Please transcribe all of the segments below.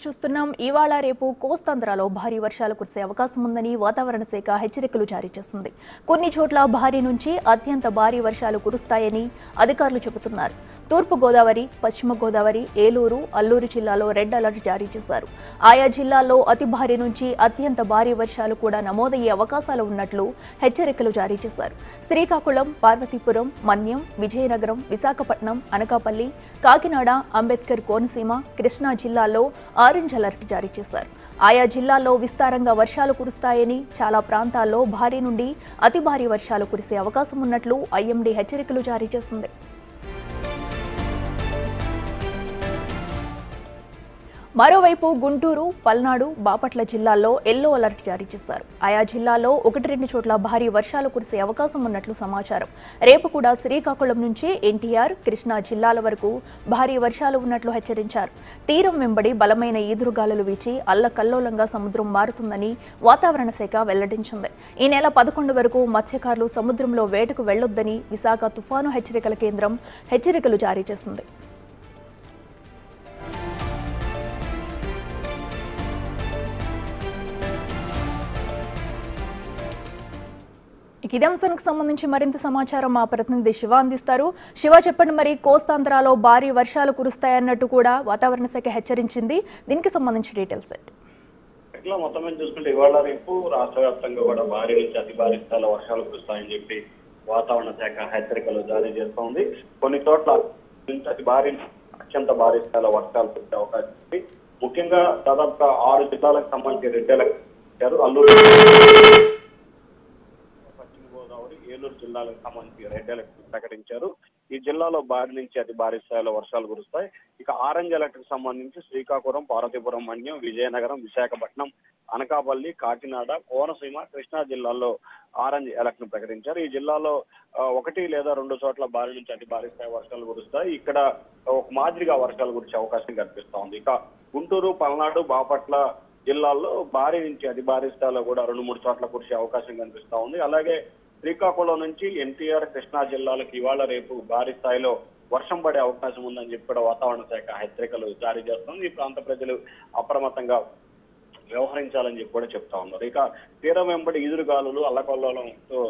చూస్తున్నాం. ఇవాళ రేపు కోస్తాంధ్రలో భారీ వర్షాలు కురిసే అవకాశం ఉందని వాతావరణ శాఖ హెచ్చరికలు జారీ చేసింది. కొన్ని చోట్ల భారీ నుంచి అత్యంత భారీ వర్షాలు కురుస్తాయని అధికారులు చెబుతున్నారు. తూర్పు గోదావరి, పశ్చిమ గోదావరి, ఏలూరు, అల్లూరు జిల్లాలో రెడ్ అలర్ట్ జారీ చేశారు. ఆయా జిల్లాల్లో అతి భారీ నుంచి అత్యంత భారీ వర్షాలు కూడా నమోదయ్యే అవకాశాలు ఉన్నట్లు హెచ్చరికలు జారీ చేశారు. శ్రీకాకుళం, పార్వతీపురం, మన్యం, విజయనగరం, విశాఖపట్నం, అనకాపల్లి, కాకినాడ, అంబేద్కర్ కోనసీమ, కృష్ణా జిల్లాల్లో ఆరెంజ్ అలర్ట్ జారీ చేశారు. ఆయా జిల్లాల్లో విస్తారంగా వర్షాలు కురుస్తాయని, చాలా ప్రాంతాల్లో భారీ నుండి అతి భారీ వర్షాలు కురిసే అవకాశం ఉన్నట్లు ఐఎండీ హెచ్చరికలు జారీ చేసింది. మరోవైపు గుంటూరు, పల్నాడు, బాపట్ల జిల్లాల్లో ఎల్లో అలర్ట్ జారీ చేశారు. ఆయా జిల్లాల్లో 1-2 చోట్ల భారీ వర్షాలు కురిసే అవకాశం ఉన్నట్లు సమాచారం. రేపు కూడా శ్రీకాకుళం నుంచి ఎన్టీఆర్, కృష్ణా జిల్లాల వరకు భారీ వర్షాలు ఉన్నట్లు హెచ్చరించారు. తీరం వెంబడి బలమైన ఈదురుగాలులు వీచి అల్లకల్లోలంగా సముద్రం మారుతుందని వాతావరణ శాఖ వెల్లడించింది. ఈ నెల 11 వరకు మత్స్యకారులు సముద్రంలో వేటకు వెళ్లొద్దని విశాఖ తుఫాను హెచ్చరికల కేంద్రం హెచ్చరికలు జారీ చేసింది. ఇదే అంశానికి సంబంధించి మరింత సమాచారం మా ప్రతినిధి శివ అందిస్తారు. శివ, చెప్పండి, మరి కోస్తాంధ్రలో భారీ వర్షాలు కురుస్తాయన్నట్టు కూడా వాతావరణ శాఖ హెచ్చరించింది. దీనికి సంబంధించి డీటెయిల్స్ ఇట్లా మొత్తం చూసుకుంటే ఇవాళ రేపు రాష్ట్ర వ్యాప్తంగా కూడా భారీ నుంచి అతి భారీ స్థాయిలో వర్షాలు కురుస్తాయని చెప్పి వాతావరణ శాఖ హెచ్చరికలు జారీ చేస్తోంది. కొన్ని చోట్ల అతి భారీ అత్యంత భారీ స్థాయిలో వర్షాలు కురిసే అవకాశం ఉంది. ముఖ్యంగా దాదాపుగా 6 జిల్లాలకు సంబంధించి రెడ్ అలర్ట్ ఇచ్చారు. అల్లూరు, ఏలూరు జిల్లాలకు సంబంధించి రెడ్ అలర్ట్ ప్రకటించారు. ఈ జిల్లాలో భారీ నుంచి అతి భారీ స్థాయిలో వర్షాలు కురుస్తాయి. ఇక ఆరెంజ్ అలర్ట్ కు సంబంధించి శ్రీకాకుళం, పార్వతీపురం, మన్యం, విజయనగరం, విశాఖపట్నం, అనకాపల్లి, కాకినాడ, కోనసీమ, కృష్ణా జిల్లాల్లో ఆరెంజ్ అలర్ట్ ను ప్రకటించారు. ఈ జిల్లాలో 1 లేదా 2 చోట్ల భారీ నుంచి అతి భారీ స్థాయి వర్షాలు కురుస్తాయి. ఇక్కడ ఒక మాదిరిగా వర్షాలు కురిసే అవకాశం కనిపిస్తా ఉంది. ఇక గుంటూరు, పల్నాడు, బాపట్ల జిల్లాల్లో భారీ నుంచి అతి భారీ స్థాయిలో కూడా 2-3 చోట్ల కురిసే అవకాశం కనిపిస్తా ఉంది. అలాగే శ్రీకాకుళం నుంచి ఎన్టీఆర్, కృష్ణా జిల్లాలకు ఇవాళ రేపు భారీ స్థాయిలో వర్షం పడే అవకాశం ఉందని చెప్పి కూడా వాతావరణ శాఖ హెచ్చరికలు జారీ చేస్తుంది. ఈ ప్రాంత ప్రజలు అప్రమత్తంగా వ్యవహరించాలని చెప్పి కూడా చెప్తా ఉన్నారు. ఇక తీరం వెంబడి ఈదురుగాలులు అల్లకల్లోలంతో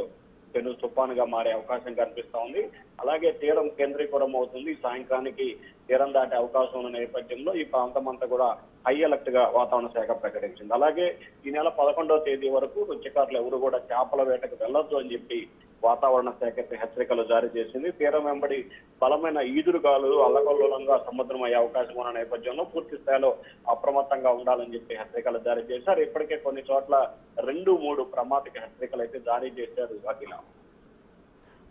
పెను తుఫానుగా మారే అవకాశం కనిపిస్తా ఉంది. అలాగే తీరం కేంద్రీకృతం అవుతుంది. సాయంకాలానికి తీరం దాటే అవకాశం ఉన్న నేపథ్యంలో ఈ ప్రాంతం అంతా కూడా హై అలర్ట్ గా వాతావరణ శాఖ ప్రకటించింది. అలాగే ఈ నెల 11వ తేదీ వరకు మత్స్యకారులు ఎవరు కూడా చేపల వేటకు వెళ్లొద్దు అని చెప్పి వాతావరణ శాఖ హెచ్చరికలు జారీ చేసింది. తీరం వెంబడి బలమైన ఈదురుగాలులు అల్లకల్లోలంగా సముద్రం అయ్యే అవకాశం ఉన్న నేపథ్యంలో పూర్తి స్థాయిలో అప్రమత్తంగా ఉండాలని చెప్పి హెచ్చరికలు జారీ చేశారు. ఇప్పటికే కొన్ని చోట్ల 2-3 ప్రమాదక హెచ్చరికలు అయితే జారీ చేశారు. అఖిల,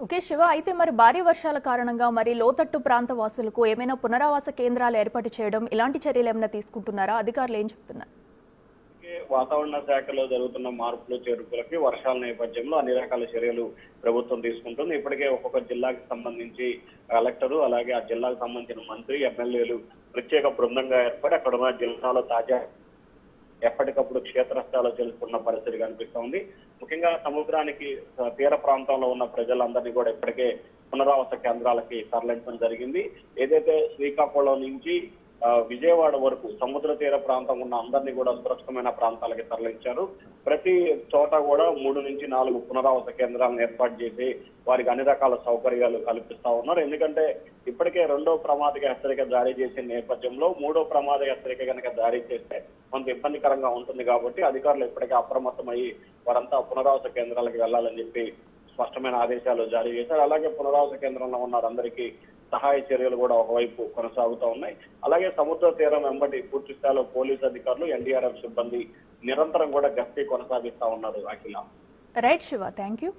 ఓకే శివ, అయితే మరి భారీ వర్షాల కారణంగా మరి లోతట్టు ప్రాంత వాసులకు ఏమైనా పునరావాస కేంద్రాలు ఏర్పాటు చేయడం, ఇలాంటి చర్యలు ఏమైనా తీసుకుంటున్నారా? అధికారులు ఏం చెప్తున్నారు? వాతావరణ శాఖలో జరుగుతున్న మార్పులు చేర్పులకి వర్షాల నేపథ్యంలో అన్ని రకాల చర్యలు ప్రభుత్వం తీసుకుంటుంది. ఇప్పటికే ఒక్కొక్క జిల్లాకి సంబంధించి కలెక్టరు, అలాగే ఆ జిల్లాకు సంబంధించిన మంత్రి, ఎమ్మెల్యేలు ప్రత్యేక బృందంగా ఏర్పడి అక్కడ ఉన్న జిల్లాలో తాజా ఎప్పటికప్పుడు క్షేత్రస్థాయిలో తెలుసుకున్న పరిస్థితి కనిపిస్తోంది. ముఖ్యంగా సముద్రానికి తీర ప్రాంతంలో ఉన్న ప్రజలందరినీ కూడా ఇప్పటికే పునరావాస కేంద్రాలకి తరలించడం జరిగింది. ఏదైతే శ్రీకాకుళం నుంచి విజయవాడ వరకు సముద్ర తీర ప్రాంతం ఉన్న అందరినీ కూడా సురక్షితమైన ప్రాంతాలకి తరలించారు. ప్రతి చోట కూడా 3 నుంచి 4 పునరావాస కేంద్రాలను ఏర్పాటు చేసి వారికి అన్ని రకాల సౌకర్యాలు కల్పిస్తా ఉన్నారు. ఎందుకంటే ఇప్పటికే 2వ ప్రమాదక హెచ్చరిక జారీ చేసిన నేపథ్యంలో 3వ ప్రమాదక హెచ్చరిక కనుక జారీ చేస్తే కొంత ఇబ్బందికరంగా ఉంటుంది. కాబట్టి అధికారులు ఇప్పటికే అప్రమత్తమయ్యి వారంతా పునరావాస కేంద్రాలకు వెళ్లాలని చెప్పి స్పష్టమైన ఆదేశాలు జారీ చేశారు. అలాగే పునరావాస కేంద్రంలో ఉన్న వారందరికీ సహాయ చర్యలు కూడా ఒకవైపు కొనసాగుతూ ఉన్నాయి. అలాగే సముద్ర తీరం వెంబడి పూర్తి స్థాయిలో పోలీసు అధికారులు, ఎన్డీఆర్ఎఫ్ సిబ్బంది నిరంతరం కూడా గస్తీ కొనసాగిస్తా ఉన్నారు. అఖిల, రైట్ శివ, థ్యాంక్ యూ.